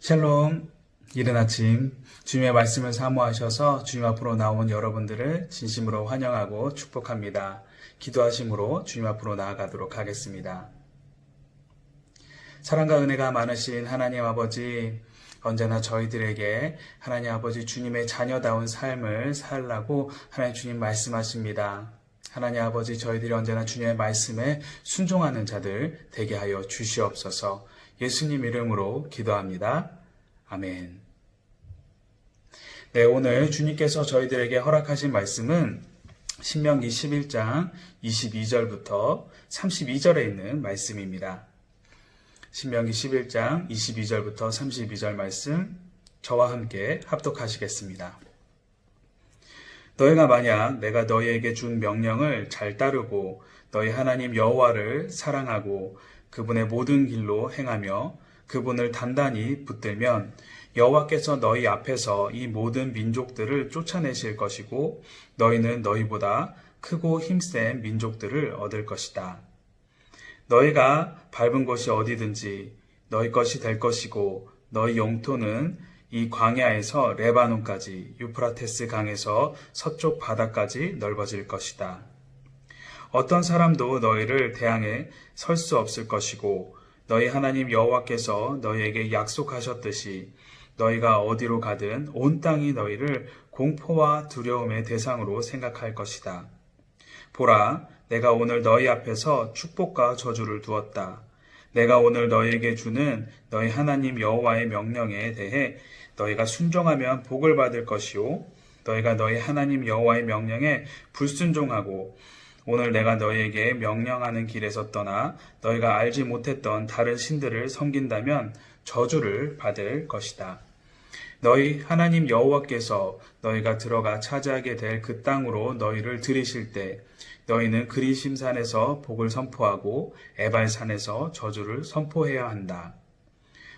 샬롬. 이른 아침 주님의 말씀을 사모하셔서 주님 앞으로 나온 여러분들을 진심으로 환영하고 축복합니다. 기도하심으로 주님 앞으로 나아가도록 하겠습니다. 사랑과 은혜가 많으신 하나님 아버지, 언제나 저희들에게 하나님 아버지 주님의 자녀다운 삶을 살라고 하나님 주님 말씀하십니다. 하나님 아버지, 저희들이 언제나 주님의 말씀에 순종하는 자들 되게 하여 주시옵소서. 예수님 이름으로 기도합니다. 아멘. 네, 오늘 주님께서 저희들에게 허락하신 말씀은 신명기 11장 22절부터 32절에 있는 말씀입니다. 신명기 11장 22절부터 32절 말씀, 저와 함께 합독하시겠습니다. 너희가 만약 내가 너희에게 준 명령을 잘 따르고 너희 하나님 여호와를 사랑하고 그분의 모든 길로 행하며 그분을 단단히 붙들면 여호와께서 너희 앞에서 이 모든 민족들을 쫓아내실 것이고 너희는 너희보다 크고 힘센 민족들을 얻을 것이다. 너희가 밟은 곳이 어디든지 너희 것이 될 것이고 너희 영토는 이 광야에서 레바논까지 유프라테스 강에서 서쪽 바다까지 넓어질 것이다. 어떤 사람도 너희를 대항해 설 수 없을 것이고 너희 하나님 여호와께서 너희에게 약속하셨듯이 너희가 어디로 가든 온 땅이 너희를 공포와 두려움의 대상으로 생각할 것이다. 보라, 내가 오늘 너희 앞에서 축복과 저주를 두었다. 내가 오늘 너희에게 주는 너희 하나님 여호와의 명령에 대해 너희가 순종하면 복을 받을 것이요 너희가 너희 하나님 여호와의 명령에 불순종하고 오늘 내가 너희에게 명령하는 길에서 떠나 너희가 알지 못했던 다른 신들을 섬긴다면 저주를 받을 것이다. 너희 하나님 여호와께서 너희가 들어가 차지하게 될 그 땅으로 너희를 들이실 때 너희는 그리심산에서 복을 선포하고 에발산에서 저주를 선포해야 한다.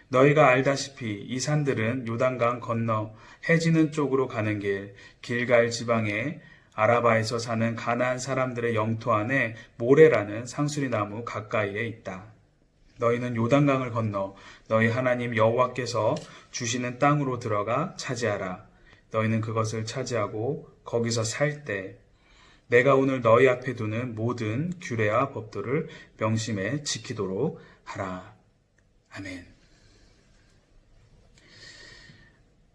너희가 알다시피 이 산들은 요단강 건너 해지는 쪽으로 가는 길, 길갈 지방에 아라바에서 사는 가나안 사람들의 영토 안에 모레라는 상수리 나무 가까이에 있다. 너희는 요단강을 건너 너희 하나님 여호와께서 주시는 땅으로 들어가 차지하라. 너희는 그것을 차지하고 거기서 살 때 내가 오늘 너희 앞에 두는 모든 규례와 법도를 명심해 지키도록 하라. 아멘.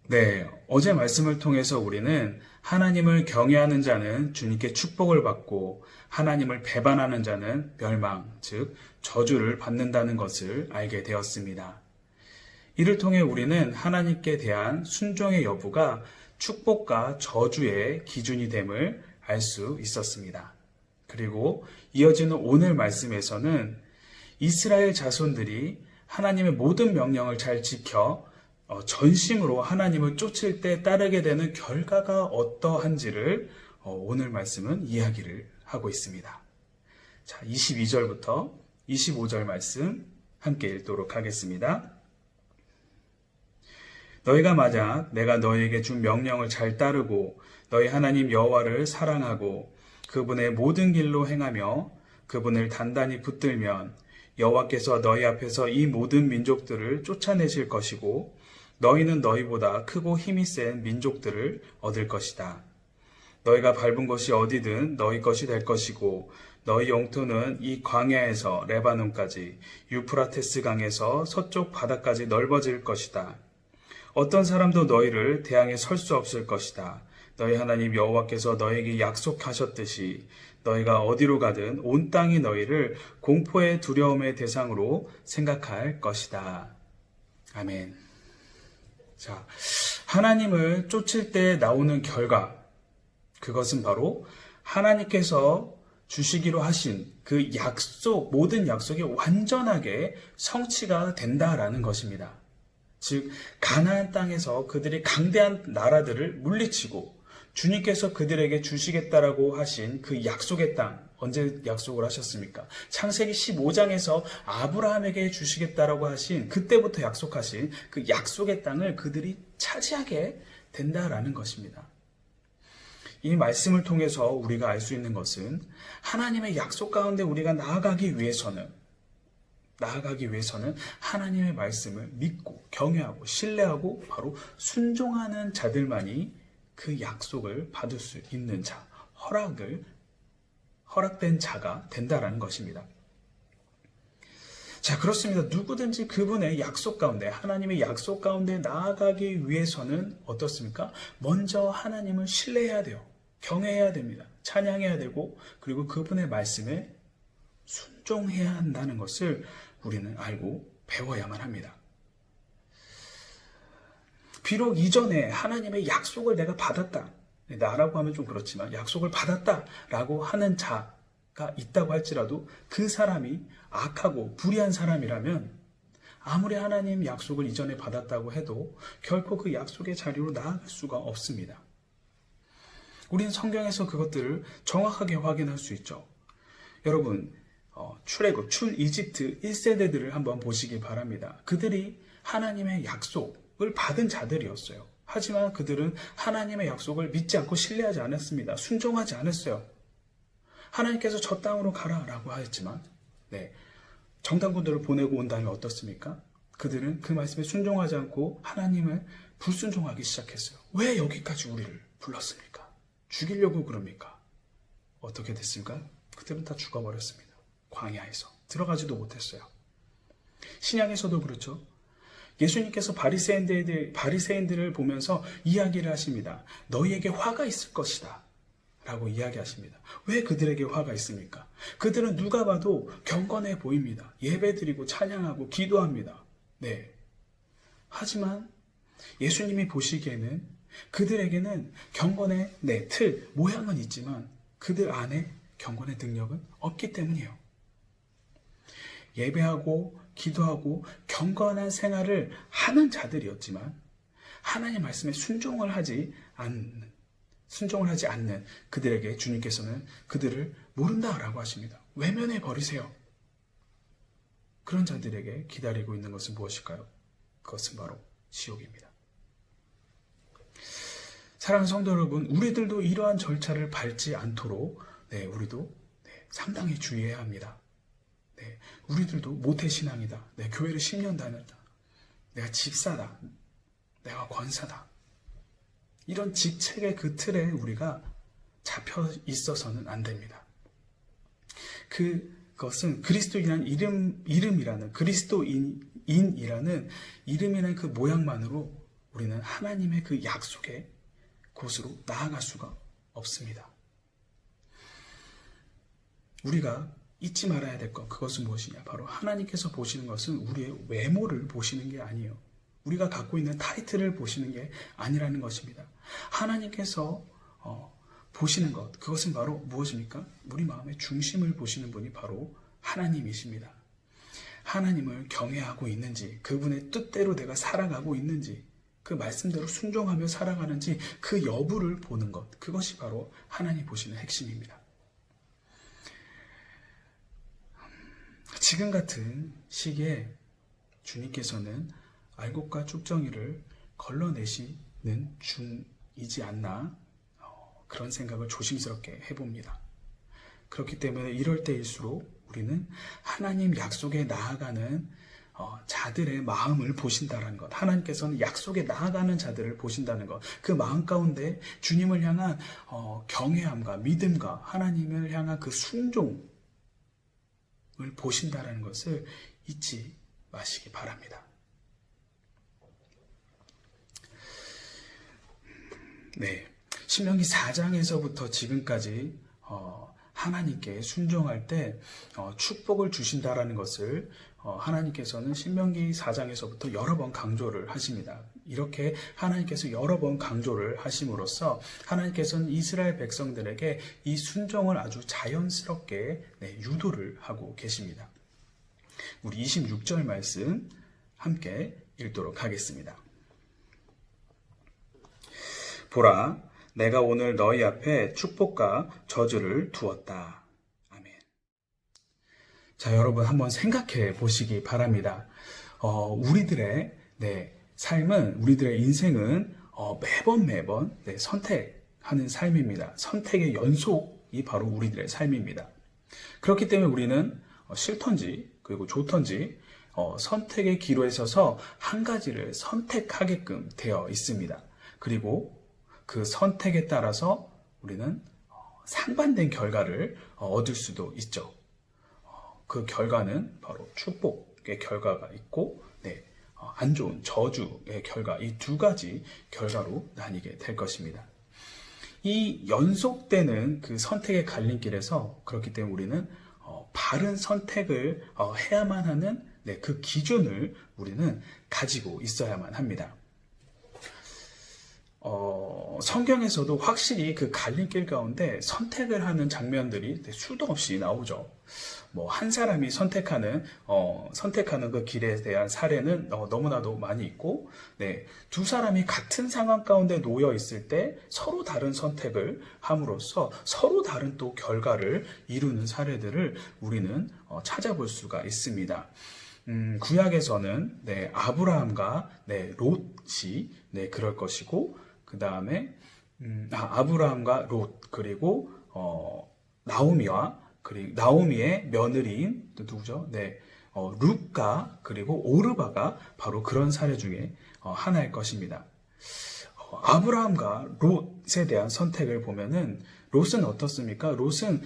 네, 어제 말씀을 통해서 우리는 하나님을 경외하는 자는 주님께 축복을 받고 하나님을 배반하는 자는 멸망, 즉 저주를 받는다는 것을 알게 되었습니다. 이를 통해 우리는 하나님께 대한 순종의 여부가 축복과 저주의 기준이 됨을 알 수 있었습니다. 그리고 이어지는 오늘 말씀에서는 이스라엘 자손들이 하나님의 모든 명령을 잘 지켜 전심으로 하나님을 쫓을 때 따르게 되는 결과가 어떠한지를 오늘 말씀은 이야기를 하고 있습니다. 자, 22절부터 25절 말씀 함께 읽도록 하겠습니다. 너희가 만약 내가 너희에게 준 명령을 잘 따르고 너희 하나님 여호와를 사랑하고 그분의 모든 길로 행하며 그분을 단단히 붙들면 여호와께서 너희 앞에서 이 모든 민족들을 쫓아내실 것이고 너희는 너희보다 크고 힘이 센 민족들을 얻을 것이다. 너희가 밟은 곳이 어디든 너희 것이 될 것이고 너희 영토는 이 광야에서 레바논까지 유프라테스 강에서 서쪽 바다까지 넓어질 것이다. 어떤 사람도 너희를 대항해 설 수 없을 것이다. 너희 하나님 여호와께서 너희에게 약속하셨듯이 너희가 어디로 가든 온 땅이 너희를 공포의 두려움의 대상으로 생각할 것이다. 아멘. 자, 하나님을 쫓을 때 나오는 결과, 그것은 바로 하나님께서 주시기로 하신 그 약속, 모든 약속이 완전하게 성취가 된다라는 것입니다. 즉, 가나안 땅에서 그들이 강대한 나라들을 물리치고 주님께서 그들에게 주시겠다라고 하신 그 약속의 땅, 언제 약속을 하셨습니까? 창세기 15장에서 아브라함에게 주시겠다라고 하신, 그때부터 약속하신 그 약속의 땅을 그들이 차지하게 된다라는 것입니다. 이 말씀을 통해서 우리가 알 수 있는 것은 하나님의 약속 가운데 우리가 나아가기 위해서는 나아가기 위해서는 하나님의 말씀을 믿고 경외하고 신뢰하고 바로 순종하는 자들만이 그 약속을 받을 수 있는 자, 허락된 자가 된다라는 것입니다. 자, 그렇습니다. 누구든지 그분의 약속 가운데, 하나님의 약속 가운데 나아가기 위해서는 어떻습니까? 먼저 하나님을 신뢰해야 돼요. 경외해야 됩니다. 찬양해야 되고, 그리고 그분의 말씀에 순종해야 한다는 것을 우리는 알고 배워야만 합니다. 비록 이전에 하나님의 약속을 내가 받았다. 나라고 하면 좀 그렇지만 약속을 받았다라고 하는 자가 있다고 할지라도 그 사람이 악하고 불의한 사람이라면 아무리 하나님 약속을 이전에 받았다고 해도 결코 그 약속의 자리로 나아갈 수가 없습니다. 우리는 성경에서 그것들을 정확하게 확인할 수 있죠. 여러분, 출애굽, 출이집트 1세대들을 한번 보시기 바랍니다. 그들이 하나님의 약속을 받은 자들이었어요. 하지만 그들은 하나님의 약속을 믿지 않고 신뢰하지 않았습니다. 순종하지 않았어요. 하나님께서 저 땅으로 가라라고 하였지만 정탐꾼들을 보내고 온 다음에 어떻습니까? 그들은 그 말씀에 순종하지 않고 하나님을 불순종하기 시작했어요. 왜 여기까지 우리를 불렀습니까? 죽이려고 그럽니까? 어떻게 됐습니까? 그들은 다 죽어버렸습니다. 광야에서 들어가지도 못했어요. 신약에서도 그렇죠. 예수님께서 바리새인들을 보면서 이야기를 하십니다. 너희에게 화가 있을 것이다 라고 이야기하십니다. 왜 그들에게 화가 있습니까? 그들은 누가 봐도 경건해 보입니다. 예배드리고 찬양하고 기도합니다. 하지만 예수님이 보시기에는 그들에게는 경건의 틀, 모양은 있지만 그들 안에 경건의 능력은 없기 때문이에요. 예배하고 기도하고 경건한 생활을 하는 자들이었지만 하나님 말씀에 순종을 하지 않는 그들에게 주님께서는 그들을 모른다라고 하십니다. 외면해 버리세요. 그런 자들에게 기다리고 있는 것은 무엇일까요? 그것은 바로 지옥입니다. 사랑하는 성도 여러분, 우리들도 이러한 절차를 밟지 않도록 우리도 상당히 주의해야 합니다. 우리들도 모태신앙이다. 내 교회를 10년 다녔다. 내가 집사다. 내가 권사다. 이런 직책의 그 틀에 우리가 잡혀 있어서는 안 됩니다. 그것은 그리스도인이라는 이름이라는 그리스도인이라는 이름이라는 그 모양만으로 우리는 하나님의 그 약속의 곳으로 나아갈 수가 없습니다. 우리가 잊지 말아야 될 것, 그것은 무엇이냐? 바로 하나님께서 보시는 것은 우리의 외모를 보시는 게 아니에요. 우리가 갖고 있는 타이틀을 보시는 게 아니라는 것입니다. 하나님께서 보시는 것, 그것은 바로 무엇입니까? 우리 마음의 중심을 보시는 분이 바로 하나님이십니다. 하나님을 경외하고 있는지, 그분의 뜻대로 내가 살아가고 있는지, 그 말씀대로 순종하며 살아가는지 그 여부를 보는 것, 그것이 바로 하나님 보시는 핵심입니다. 지금 같은 시기에 주님께서는 알곡과 쭉정이를 걸러내시는 중이지 않나, 그런 생각을 조심스럽게 해봅니다. 그렇기 때문에 이럴 때일수록 우리는 하나님 약속에 나아가는 자들의 마음을 보신다는 것, 하나님께서는 약속에 나아가는 자들을 보신다는 것, 그 마음 가운데 주님을 향한 경외함과 믿음과 하나님을 향한 그 순종을 보신다는 것을 잊지 마시기 바랍니다. 신명기 4장에서부터 지금까지 하나님께 순종할 때 축복을 주신다라는 것을 하나님께서는 신명기 4장에서부터 여러 번 강조를 하십니다. 이렇게 하나님께서 여러 번 강조를 하심으로써 하나님께서는 이스라엘 백성들에게 이 순종을 아주 자연스럽게 유도를 하고 계십니다. 우리 26절 말씀 함께 읽도록 하겠습니다. 보라, 내가 오늘 너희 앞에 축복과 저주를 두었다. 아멘. 자, 여러분 한번 생각해 보시기 바랍니다. 우리들의 삶은, 우리들의 인생은 매번 선택하는 삶입니다. 선택의 연속이 바로 우리들의 삶입니다. 그렇기 때문에 우리는 싫던지 그리고 좋던지 선택의 기로에 서서 한 가지를 선택하게끔 되어 있습니다. 그리고 그 선택에 따라서 우리는 상반된 결과를 얻을 수도 있죠. 그 결과는 바로 축복의 결과가 있고, 안 좋은 저주의 결과, 이 두 가지 결과로 나뉘게 될 것입니다. 이 연속되는 그 선택의 갈림길에서 그렇기 때문에 우리는 바른 선택을 해야만 하는 그 기준을 우리는 가지고 있어야만 합니다. 성경에서도 확실히 그 갈림길 가운데 선택을 하는 장면들이 수도 없이 나오죠. 한 사람이 선택하는 그 길에 대한 사례는 너무나도 많이 있고, 두 사람이 같은 상황 가운데 놓여 있을 때 서로 다른 선택을 함으로써 서로 다른 또 결과를 이루는 사례들을 우리는 찾아볼 수가 있습니다. 구약에서는 아브라함과 롯이 그럴 것이고, 그 다음에 아브라함과 롯, 그리고 나오미의 며느리인 누구죠? 룻과 그리고 오르바가 바로 그런 사례 중에 하나일 것입니다. 아브라함과 롯에 대한 선택을 보면은 롯은 어떻습니까? 롯은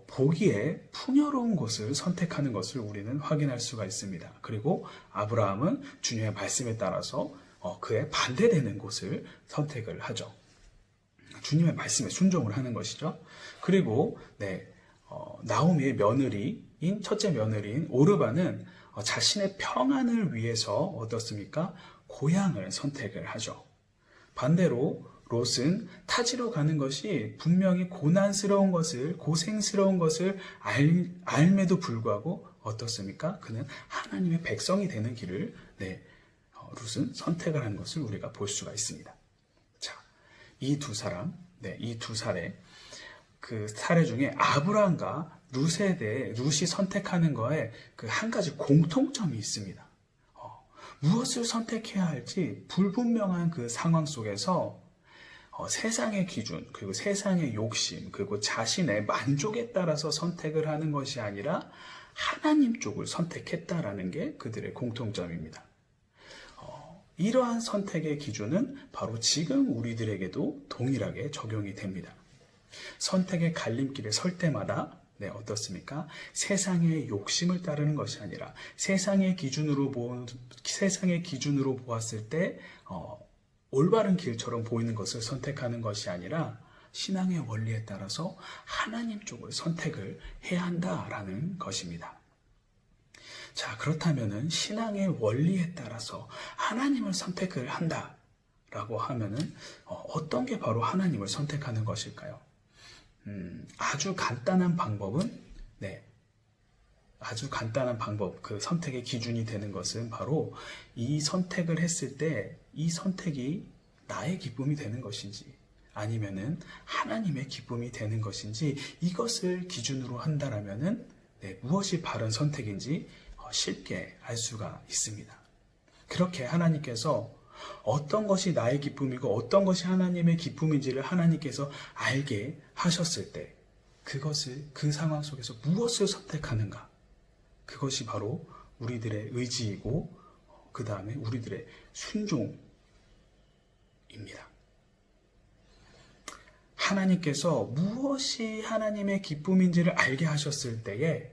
보기에 풍요로운 곳을 선택하는 것을 우리는 확인할 수가 있습니다. 그리고 아브라함은 주님의 말씀에 따라서 그에 반대되는 곳을 선택을 하죠. 주님의 말씀에 순종을 하는 것이죠. 그리고 나오미의 첫째 며느리인 오르바는 자신의 평안을 위해서 어떻습니까? 고향을 선택을 하죠. 반대로 롯은 타지로 가는 것이 분명히 고난스러운 것을, 고생스러운 것을 알매도 불구하고 어떻습니까? 그는 하나님의 백성이 되는 길을 롯은 선택을 한 것을 우리가 볼 수가 있습니다. 자, 이 두 사례, 그 사례 중에 아브라함과 룻에 대해 룻이 선택하는 거에 그 한 가지 공통점이 있습니다. 무엇을 선택해야 할지 불분명한 그 상황 속에서 세상의 기준, 그리고 세상의 욕심, 그리고 자신의 만족에 따라서 선택을 하는 것이 아니라 하나님 쪽을 선택했다라는 게 그들의 공통점입니다. 이러한 선택의 기준은 바로 지금 우리들에게도 동일하게 적용이 됩니다. 선택의 갈림길에 설 때마다 어떻습니까? 세상의 욕심을 따르는 것이 아니라 세상의 기준으로 보았을 때 올바른 길처럼 보이는 것을 선택하는 것이 아니라 신앙의 원리에 따라서 하나님 쪽을 선택을 해야 한다라는 것입니다. 자, 그렇다면은 신앙의 원리에 따라서 하나님을 선택을 한다라고 하면은 어떤 게 바로 하나님을 선택하는 것일까요? 아주 간단한 방법은 그 선택의 기준이 되는 것은 바로 이 선택을 했을 때 이 선택이 나의 기쁨이 되는 것인지 아니면은 하나님의 기쁨이 되는 것인지 이것을 기준으로 한다라면은 무엇이 바른 선택인지 쉽게 알 수가 있습니다. 그렇게 하나님께서 어떤 것이 나의 기쁨이고 어떤 것이 하나님의 기쁨인지를 하나님께서 알게 하셨을 때 그 상황 속에서 무엇을 선택하는가, 그것이 바로 우리들의 의지이고 그 다음에 우리들의 순종입니다. 하나님께서 무엇이 하나님의 기쁨인지를 알게 하셨을 때에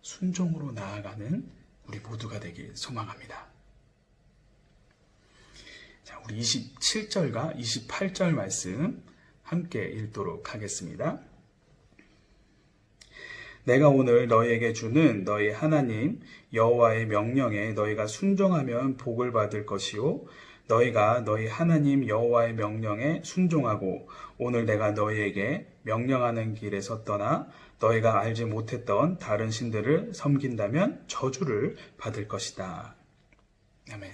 순종으로 나아가는 우리 모두가 되길 소망합니다. 자, 우리 27절과 28절 말씀 함께 읽도록 하겠습니다. 내가 오늘 너희에게 주는 너희 하나님 여호와의 명령에 너희가 순종하면 복을 받을 것이요 너희가 너희 하나님 여호와의 명령에 순종하고 오늘 내가 너희에게 명령하는 길에서 떠나 너희가 알지 못했던 다른 신들을 섬긴다면 저주를 받을 것이다. 아멘.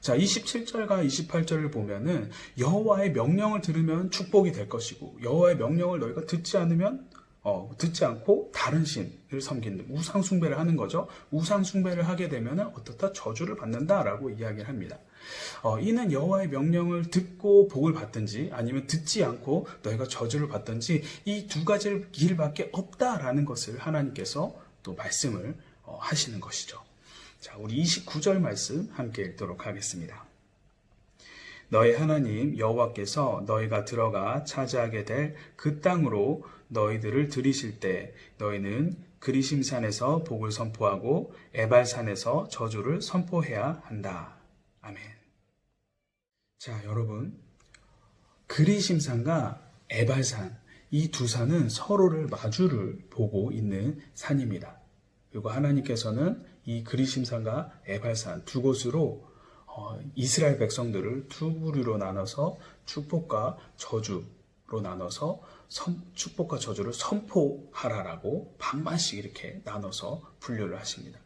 자, 27절과 28절을 보면은 여호와의 명령을 들으면 축복이 될 것이고 여호와의 명령을 너희가 듣지 않고 다른 신을 섬기는 우상 숭배를 하는 거죠. 우상 숭배를 하게 되면은 어떻다? 저주를 받는다라고 이야기를 합니다. 이는 여호와의 명령을 듣고 복을 받든지 아니면 듣지 않고 너희가 저주를 받든지 이 두 가지 길밖에 없다라는 것을 하나님께서 또 말씀을 하시는 것이죠. 자, 우리 29절 말씀 함께 읽도록 하겠습니다. 너희 하나님 여호와께서 너희가 들어가 차지하게 될 그 땅으로 너희들을 들이실 때 너희는 그리심산에서 복을 선포하고 에발산에서 저주를 선포해야 한다. 아멘. 자, 여러분, 그리심산과 에발산, 이 두 산은 서로를 마주를 보고 있는 산입니다. 그리고 하나님께서는 이 그리심산과 에발산 두 곳으로 이스라엘 백성들을 두 부류로 나눠서 축복과 저주로 나눠서 축복과 저주를 선포하라라고 반반씩 이렇게 나눠서 분류를 하십니다.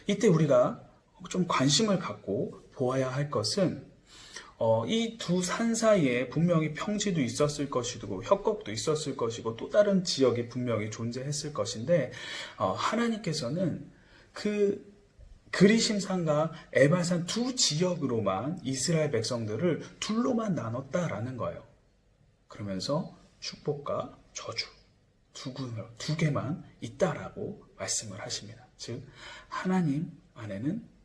이때 우리가 좀 관심을 갖고 보아야 할 것은 이 두 산 사이에 분명히 평지도 있었을 것이고 협곡도 있었을 것이고 또 다른 지역이 분명히 존재했을 것인데 하나님께서는 그 그리심산과 에발산 두 지역으로만 이스라엘 백성들을 둘로만 나눴다라는 거예요. 그러면서 축복과 저주 두 개만 있다라고 말씀을 하십니다. 즉 하나님 안에는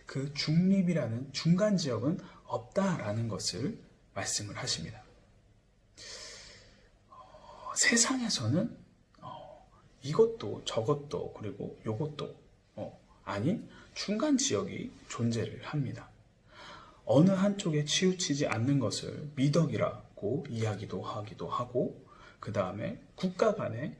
그 중립이라는 중간 지역은 없다라는 것을 말씀을 하십니다. 세상에서는 이것도 저것도 그리고 요것도 아닌 중간 지역이 존재를 합니다. 어느 한쪽에 치우치지 않는 것을 미덕이라고 이야기도 하기도 하고, 그 다음에 국가 간에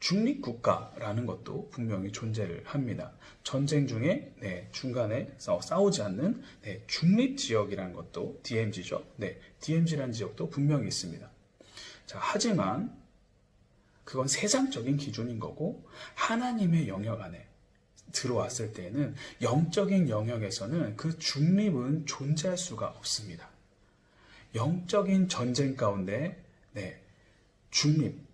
중립국가라는 것도 분명히 존재를 합니다. 전쟁 중에 중간에 싸우지 않는 중립지역이라는 것도 DMZ죠. DMZ라는 지역도 분명히 있습니다. 자, 하지만 그건 세상적인 기준인 거고 하나님의 영역 안에 들어왔을 때에는 영적인 영역에서는 그 중립은 존재할 수가 없습니다. 영적인 전쟁 가운데 중립은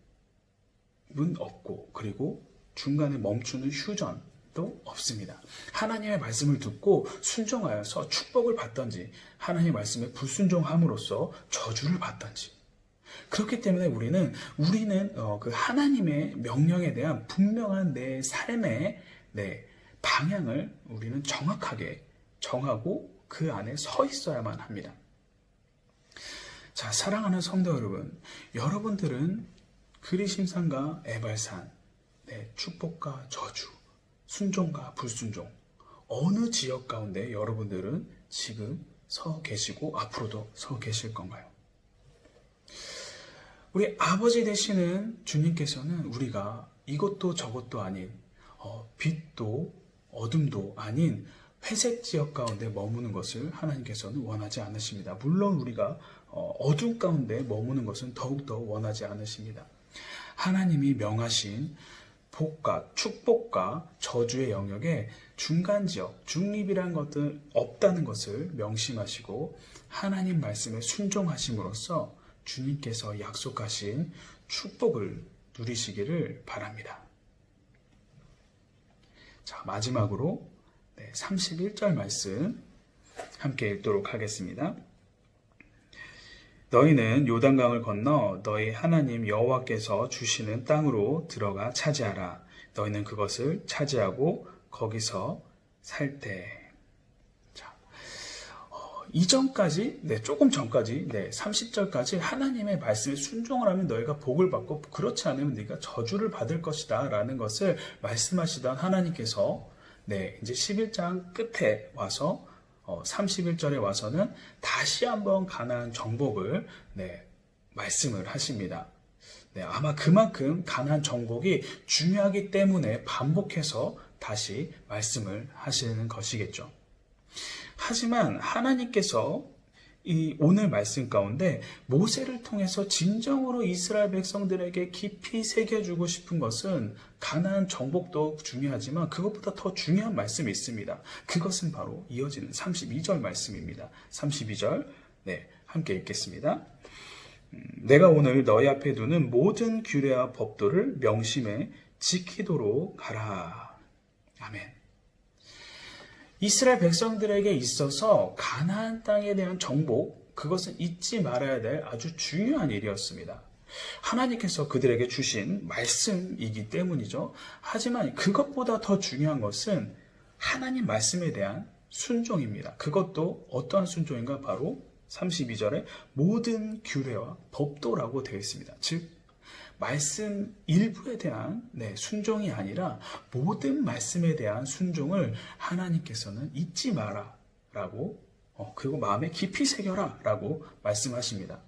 없고 그리고 중간에 멈추는 휴전도 없습니다. 하나님의 말씀을 듣고 순종하여서 축복을 받든지 하나님의 말씀에 불순종함으로써 저주를 받든지, 그렇기 때문에 우리는 그 하나님의 명령에 대한 분명한 내 삶의 방향을 우리는 정확하게 정하고 그 안에 서 있어야만 합니다. 자, 사랑하는 성도 여러분, 여러분들은 그리심산과 에발산, 축복과 저주, 순종과 불순종, 어느 지역 가운데 여러분들은 지금 서 계시고 앞으로도 서 계실 건가요? 우리 아버지 되시는 주님께서는 우리가 이것도 저것도 아닌 빛도 어둠도 아닌 회색 지역 가운데 머무는 것을 하나님께서는 원하지 않으십니다. 물론 우리가 어둠 가운데 머무는 것은 더욱더 원하지 않으십니다. 하나님이 명하신 복과 축복과 저주의 영역에 중간 지역, 중립이라는 것은 없다는 것을 명심하시고 하나님 말씀에 순종하심으로써 주님께서 약속하신 축복을 누리시기를 바랍니다. 자, 마지막으로 31절 말씀 함께 읽도록 하겠습니다. 너희는 요단강을 건너 너희 하나님 여호와께서 주시는 땅으로 들어가 차지하라. 너희는 그것을 차지하고 거기서 살 때. 자, 이전까지, 조금 전까지, 30절까지 하나님의 말씀에 순종을 하면 너희가 복을 받고 그렇지 않으면 네가 저주를 받을 것이다 라는 것을 말씀하시던 하나님께서 이제 11장 끝에 와서 31절에 와서는 다시 한번 가나안 정복을 말씀을 하십니다. 아마 그만큼 가나안 정복이 중요하기 때문에 반복해서 다시 말씀을 하시는 것이겠죠. 하지만 하나님께서 이 오늘 말씀 가운데 모세를 통해서 진정으로 이스라엘 백성들에게 깊이 새겨주고 싶은 것은 가나안 정복도 중요하지만 그것보다 더 중요한 말씀이 있습니다. 그것은 바로 이어지는 32절 말씀입니다. 32절 함께 읽겠습니다. 내가 오늘 너희 앞에 두는 모든 규례와 법도를 명심해 지키도록 하라. 아멘. 이스라엘 백성들에게 있어서 가나안 땅에 대한 정복, 그것은 잊지 말아야 될 아주 중요한 일이었습니다. 하나님께서 그들에게 주신 말씀이기 때문이죠. 하지만 그것보다 더 중요한 것은 하나님 말씀에 대한 순종입니다. 그것도 어떠한 순종인가? 바로 32절에 모든 규례와 법도라고 되어 있습니다. 즉 말씀 일부에 대한 순종이 아니라 모든 말씀에 대한 순종을 하나님께서는 잊지 마라 라고 그리고 마음에 깊이 새겨라 라고 말씀하십니다.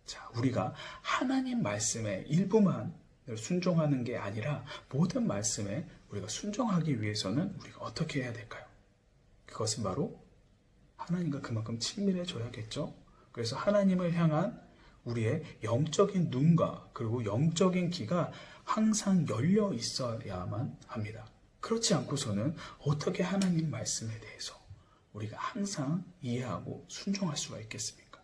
자, 우리가 하나님 말씀의 일부만 순종하는 게 아니라 모든 말씀에 우리가 순종하기 위해서는 우리가 어떻게 해야 될까요? 그것은 바로 하나님과 그만큼 친밀해져야겠죠. 그래서 하나님을 향한 우리의 영적인 눈과 그리고 영적인 귀가 항상 열려 있어야만 합니다. 그렇지 않고서는 어떻게 하나님 말씀에 대해서 우리가 항상 이해하고 순종할 수가 있겠습니까?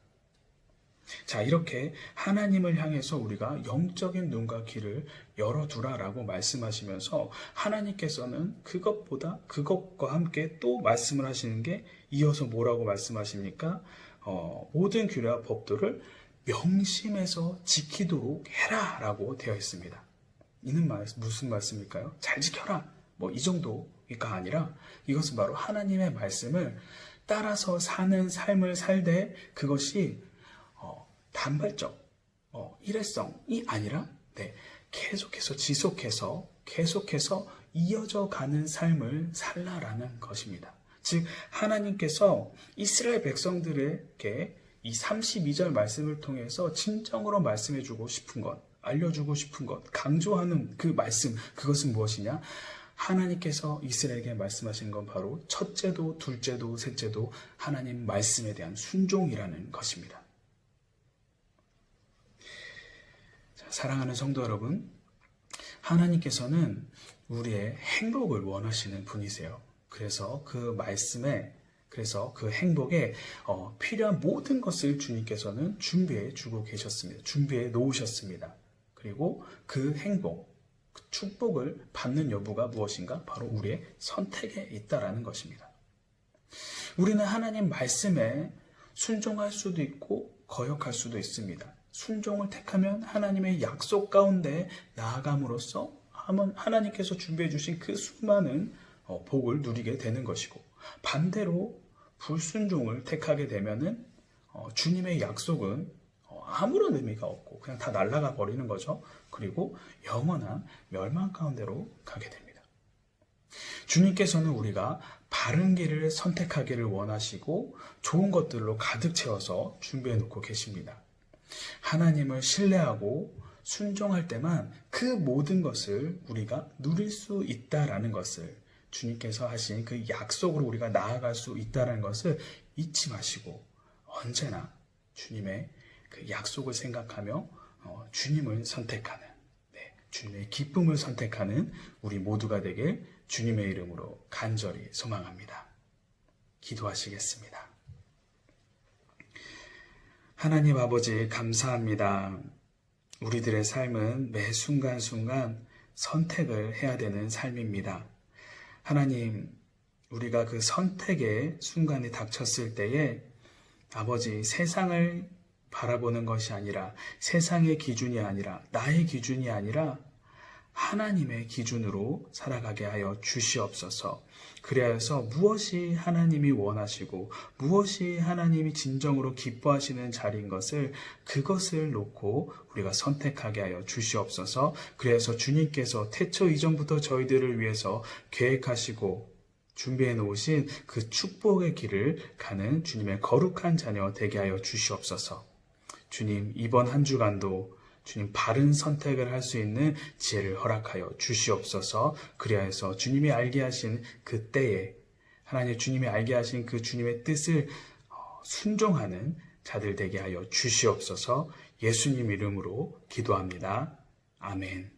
자, 이렇게 하나님을 향해서 우리가 영적인 눈과 귀를 열어두라라고 말씀하시면서 하나님께서는 그것과 함께 또 말씀을 하시는 게 이어서 뭐라고 말씀하십니까? 모든 규례와 법도를 명심해서 지키도록 해라 라고 되어 있습니다. 이는 무슨 말씀일까요? 잘 지켜라 이 정도가 아니라 이것은 바로 하나님의 말씀을 따라서 사는 삶을 살되 그것이 단발적 일회성이 아니라 계속해서 계속해서 이어져 가는 삶을 살라라는 것입니다. 즉 하나님께서 이스라엘 백성들에게 이 32절 말씀을 통해서 진정으로 말씀해주고 싶은 것, 알려주고 싶은 것, 강조하는 그 말씀, 그것은 무엇이냐? 하나님께서 이스라엘에게 말씀하신 건 바로 첫째도 둘째도 셋째도 하나님 말씀에 대한 순종이라는 것입니다. 자, 사랑하는 성도 여러분, 하나님께서는 우리의 행복을 원하시는 분이세요. 그래서 그 행복에 필요한 모든 것을 주님께서는 준비해 주고 계셨습니다. 준비해 놓으셨습니다. 그리고 그 행복, 그 축복을 받는 여부가 무엇인가? 바로 우리의 선택에 있다라는 것입니다. 우리는 하나님 말씀에 순종할 수도 있고 거역할 수도 있습니다. 순종을 택하면 하나님의 약속 가운데 나아감으로써 하나님께서 준비해 주신 그 수많은 복을 누리게 되는 것이고, 반대로 불순종을 택하게 되면은 주님의 약속은 아무런 의미가 없고 그냥 다 날아가 버리는 거죠. 그리고 영원한 멸망 가운데로 가게 됩니다. 주님께서는 우리가 바른 길을 선택하기를 원하시고 좋은 것들로 가득 채워서 준비해 놓고 계십니다. 하나님을 신뢰하고 순종할 때만 그 모든 것을 우리가 누릴 수 있다라는 것을, 주님께서 하신 그 약속으로 우리가 나아갈 수 있다는 것을 잊지 마시고 언제나 주님의 그 약속을 생각하며 주님을 선택하는, 주님의 기쁨을 선택하는 우리 모두가 되길 주님의 이름으로 간절히 소망합니다. 기도하시겠습니다. 하나님 아버지, 감사합니다. 우리들의 삶은 매 순간순간 선택을 해야 되는 삶입니다. 하나님, 우리가 그 선택의 순간이 닥쳤을 때에 아버지, 세상을 바라보는 것이 아니라, 세상의 기준이 아니라, 나의 기준이 아니라 하나님의 기준으로 살아가게 하여 주시옵소서. 그래서 무엇이 하나님이 원하시고 무엇이 하나님이 진정으로 기뻐하시는 자리인 것을, 그것을 놓고 우리가 선택하게 하여 주시옵소서. 그래서 주님께서 태초 이전부터 저희들을 위해서 계획하시고 준비해 놓으신 그 축복의 길을 가는 주님의 거룩한 자녀 되게 하여 주시옵소서. 주님, 이번 한 주간도 주님 바른 선택을 할 수 있는 지혜를 허락하여 주시옵소서. 그리하여서 주님이 알게 하신 그 때에 하나님, 주님이 알게 하신 그 주님의 뜻을 순종하는 자들 되게 하여 주시옵소서. 예수님 이름으로 기도합니다. 아멘.